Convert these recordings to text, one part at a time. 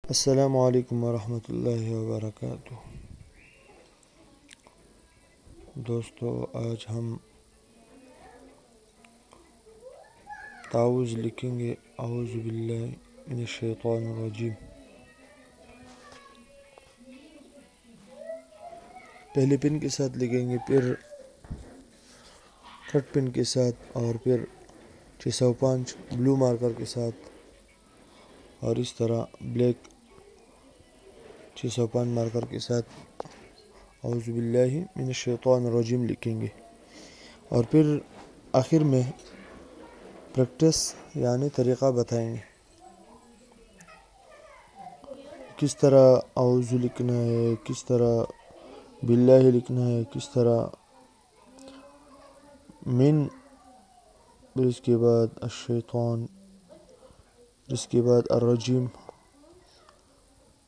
السلام علیکم ورحمۃ اللہ وبرکاتہ۔ دوستو، آج ہم تعوذ لکھیں گے۔ اعوذ باللہ من الشیطان الرجیم۔ پہلے پن کے ساتھ لکھیں گے، پھر تھرڈ پن کے ساتھ، اور پھر 605 بلو مارکر کے ساتھ، اور اس طرح بلیک 605 مارکر کے ساتھ اعوذ باللہ من الشیطان الرجیم لکھیں گے، اور پھر آخر میں پریکٹس یعنی طریقہ بتائیں گے کس طرح اعوذ لکھنا ہے، کس طرح باللہ لکھنا ہے، کس طرح من، پھر اس کے بعد الشیطان، پھر اس کے بعد الرجیم۔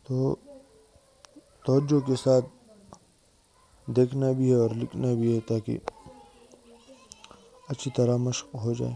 تو توجہ کے ساتھ دیکھنا بھی ہے اور لکھنا بھی ہے تاکہ اچھی طرح مشق ہو جائے۔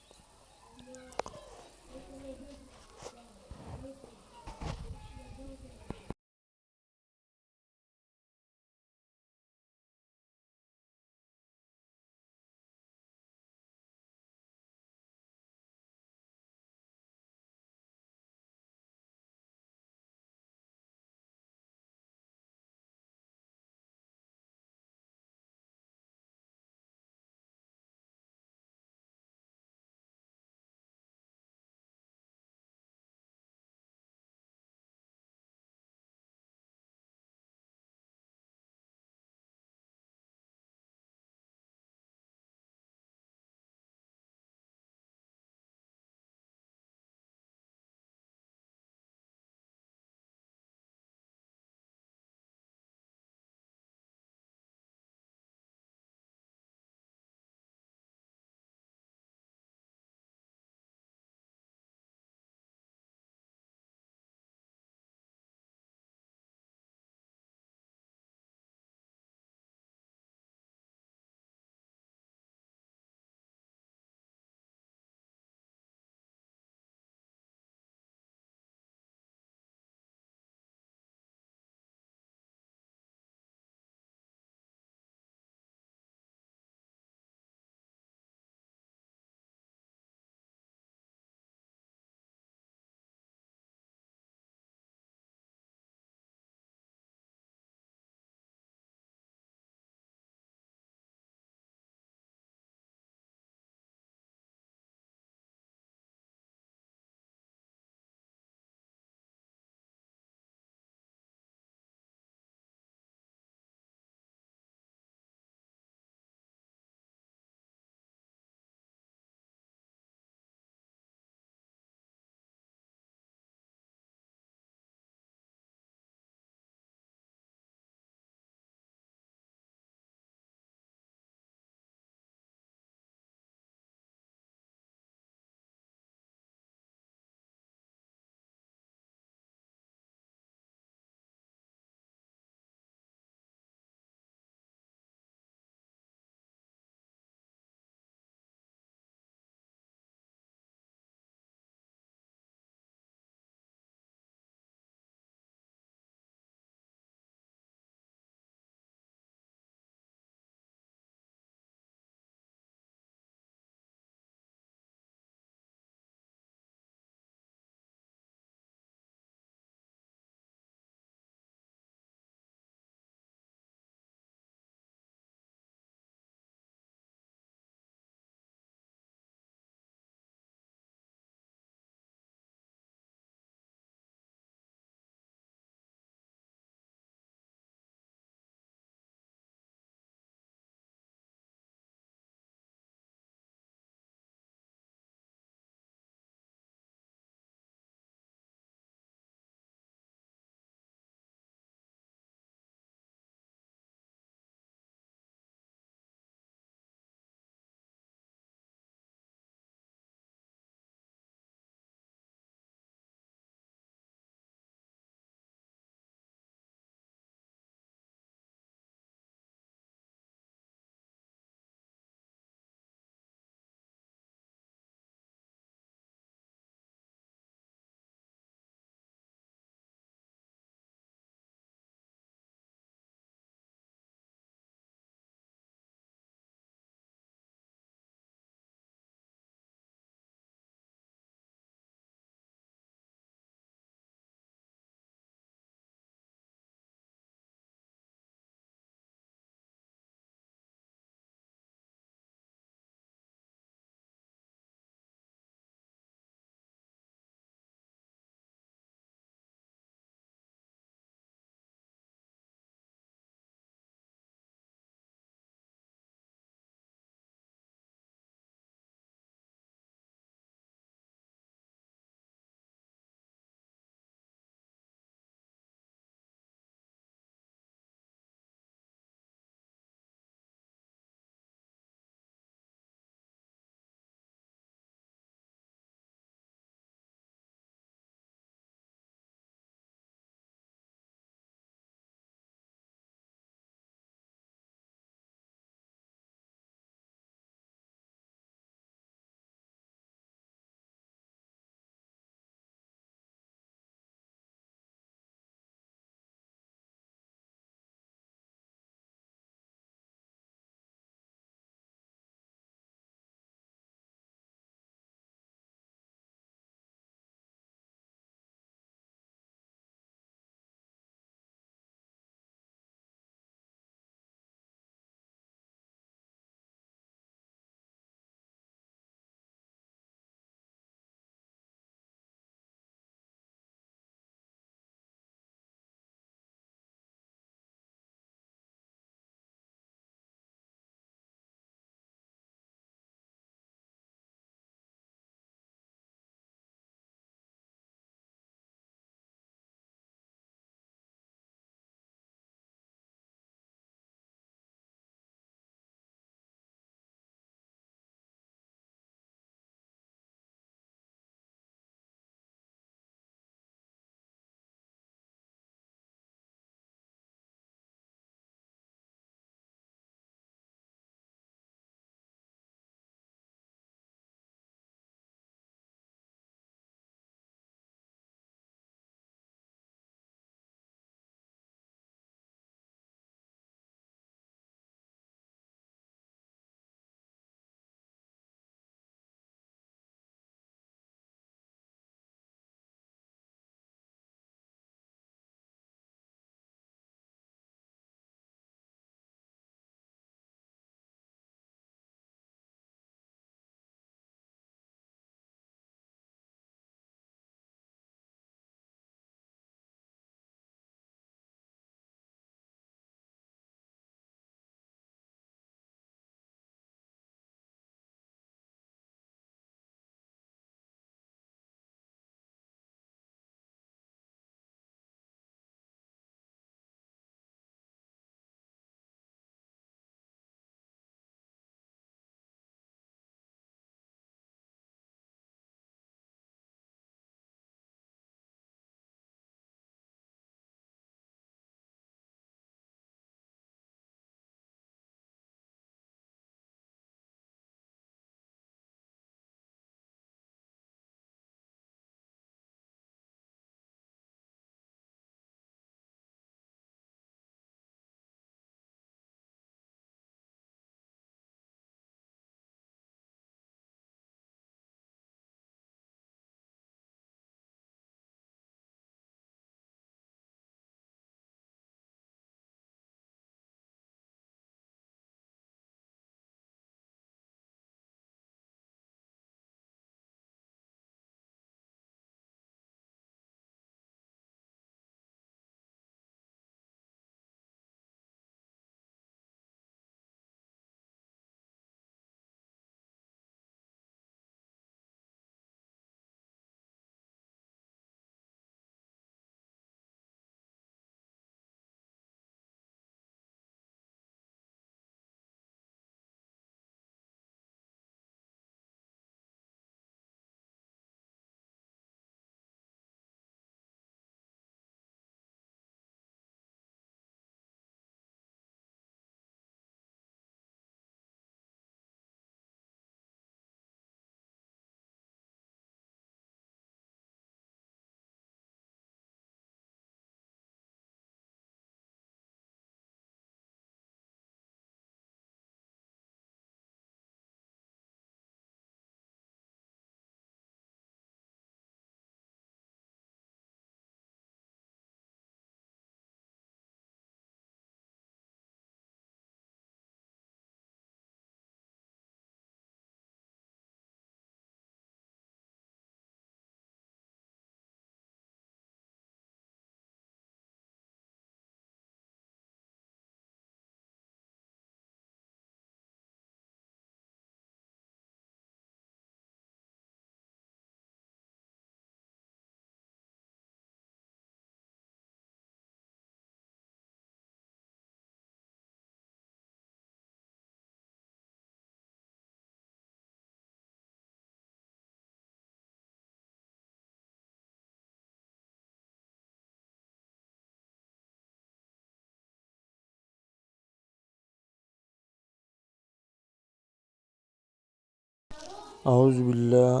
اعوذ باللہ،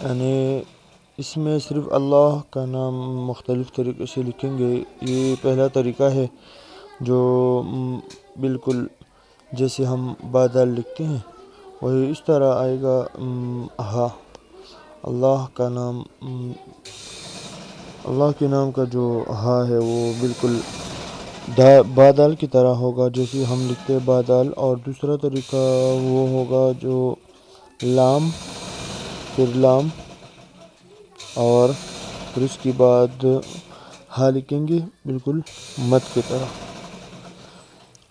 یعنی اس میں صرف اللہ کا نام مختلف طریقے سے لکھیں گے. یہ پہلا طریقہ ہے جو بالکل جیسے ہم بادل لکھتے ہیں وہی اس طرح آئے گا. ہاں، اللہ کا نام، اللہ کے نام کا جو ہاں ہے وہ بالکل بادل کی طرح ہوگا جیسے ہم لکھتے ہیں بادل. اور دوسرا طریقہ وہ ہوگا جو لام، پھر لام اور پھر اس کے بعد ہاں لکھیں گے بالکل مد کی طرح.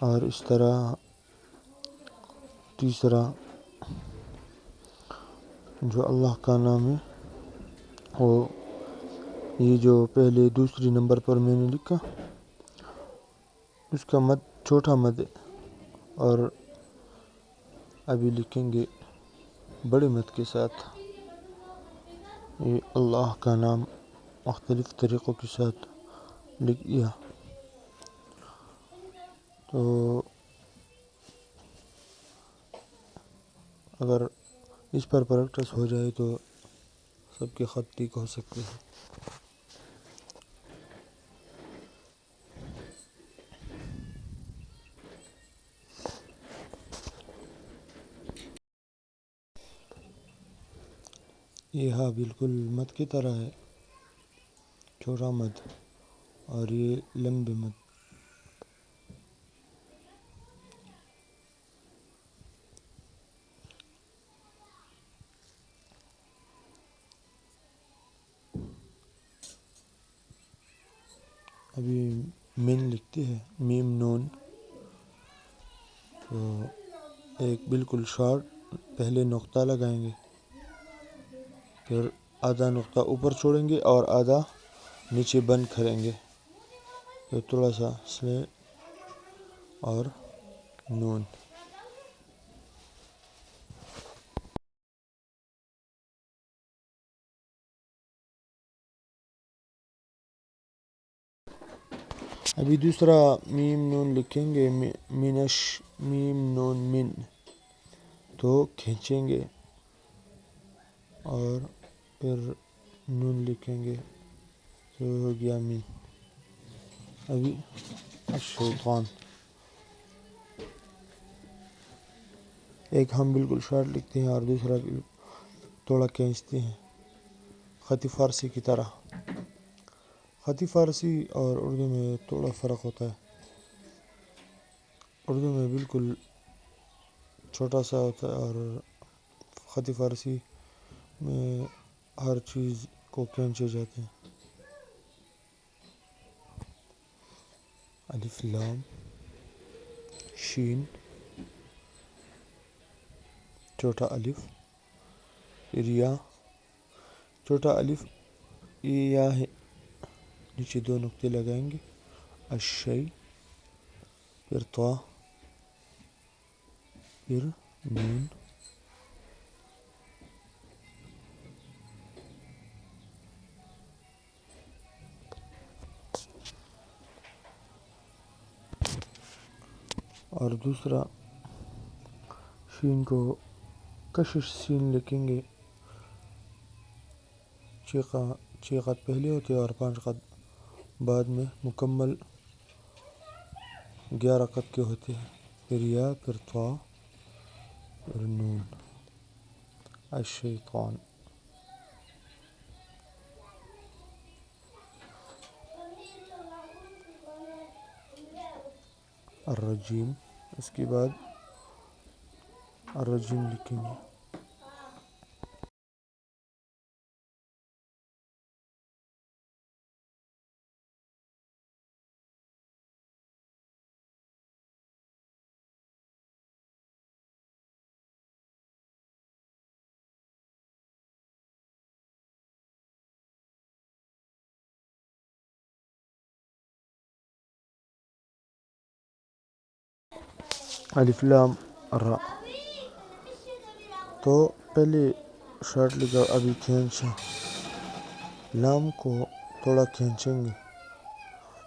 اور اس طرح تیسرا جو اللہ کا نام ہے وہ یہ جو پہلے دوسری نمبر پر میں نے لکھا اس کا مد چھوٹا مد ہے، اور ابھی لکھیں گے بڑے مد کے ساتھ. یہ اللہ کا نام مختلف طریقوں کے ساتھ لکھ دیا. تو اگر اس پر پریکٹس ہو جائے تو سب کے خط ٹھیک ہو سکتے ہیں. یہ ہاں بالکل مد کی طرح ہے، چھوٹا مد، اور یہ لمبے مد. ابھی مین لکھتے ہیں میم نون، تو ایک بالکل شارٹ پہلے نقطہ لگائیں گے، پھر آدھا نقطہ اوپر چھوڑیں گے اور آدھا نیچے بند کریں گے، پھر تھوڑا سا سلے اور نون. ابھی دوسرا میم نون لکھیں گے، مینش، میم نون من، تو کھینچیں گے اور پھر نون لکھیں گے تو ہو گیا مین. ابھی الشیطان، ایک ہم بالکل شارٹ لکھتے ہیں اور دوسرا تھوڑا کھینچتے ہیں خط فارسی کی طرح. خط فارسی اور اردو میں تھوڑا فرق ہوتا ہے. اردو میں بالکل چھوٹا سا ہوتا ہے اور خط فارسی میں ہر چیز کو کھینچے جاتے ہیں. الف لام شین چھوٹا الف، پھر یا چھوٹا الف، یہ یا ہے، نیچے دو نقطے لگائیں گے، الشی، پھر طا، پھر نون، اور دوسرا شین کو کشش سین لکھیں گے. 6 خط پہلے ہوتے ہیں اور 5 خط بعد میں، مکمل 11 خط کے ہوتے ہیں. پھر یا، پھر طا، پھر نون، الشیطان. الرجیم، اس کے بعد الرجیم لکھیں گے. الف لام را، تو پہلے شارٹ لکھا، ابھی کھینچا، لام کو تھوڑا کھینچیں گے.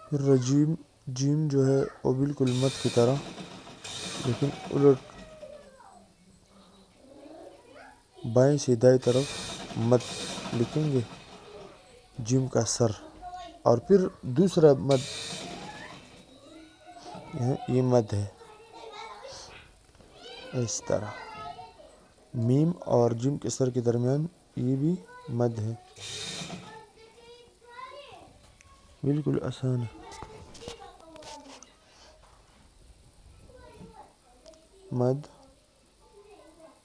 پھر رجیم، جیم جو ہے وہ بالکل مد کی طرح لیکن الٹ بائیں سے دائیں طرف مد لکھیں گے، جیم کا سر، اور پھر دوسرا مد، یہ مد ہے اس طرح، میم اور جیم کے سر کے درمیان یہ بھی مد ہے، بالکل آسان ہے۔ مد،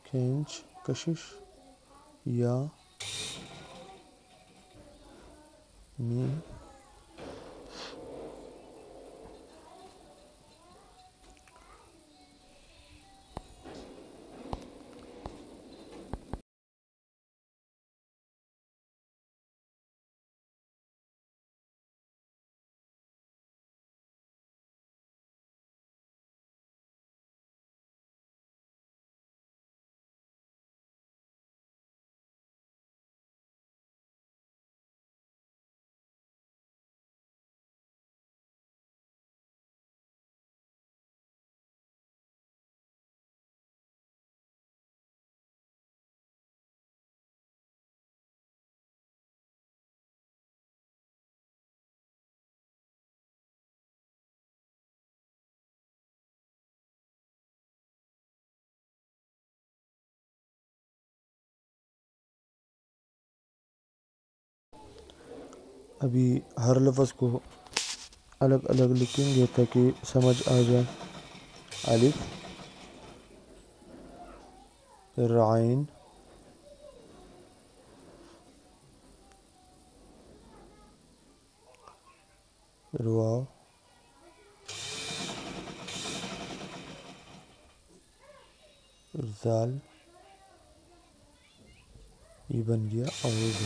کھینچ، کشش، یا، میم، ابھی ہر لفظ کو الگ الگ لکھیں گے تاکہ سمجھ آ جائے۔ الف، پھر عین، پھر واو، پھر زال، یہ بن گیا اعوذ۔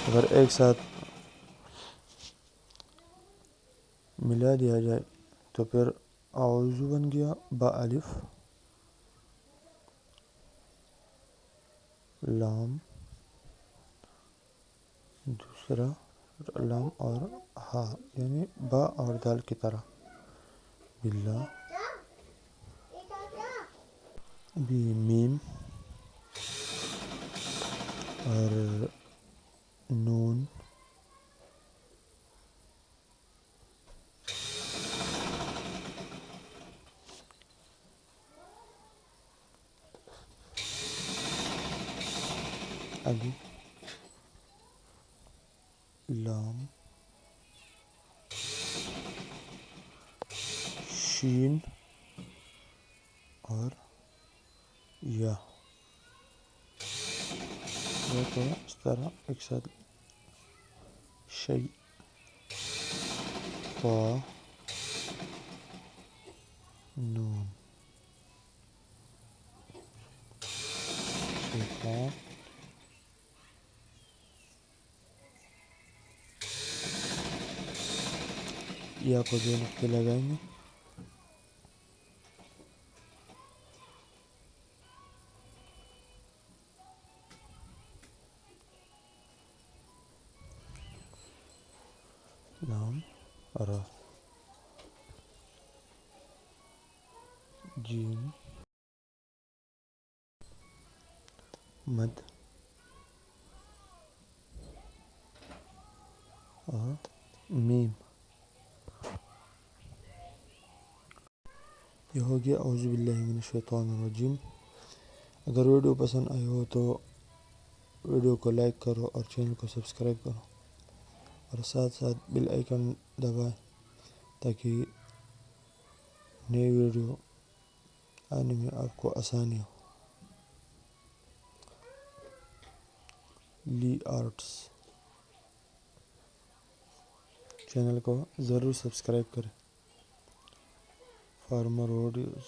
اگر ایک ساتھ ملا دیا جائے تو پھر اعوذ بن گیا با الف، لام، دوسرا لام اور ہا، یعنی با اور دال کی طرح، باللہ، بھی میم اور نون، الف، لام، شین اور یا، تو اس طرح ایک ساتھ، شی، فا، نون، شیطان، یا کو دو نقطے لگائیں گے، لام، را، جیم، مد اور میم۔ یہ ہو گیا اعوذ باللہ من الشیطان الرجیم۔ اگر ویڈیو پسند آئی ہو تو ویڈیو کو لائک کرو اور چینل کو سبسکرائب کرو، اور ساتھ ساتھ بیل آئیکن دبائیں تاکہ نئی ویڈیو آنے میں آپ کو آسانی ہو۔ لی آرٹس چینل کو ضرور سبسکرائب کریں فار مور ویڈیوز۔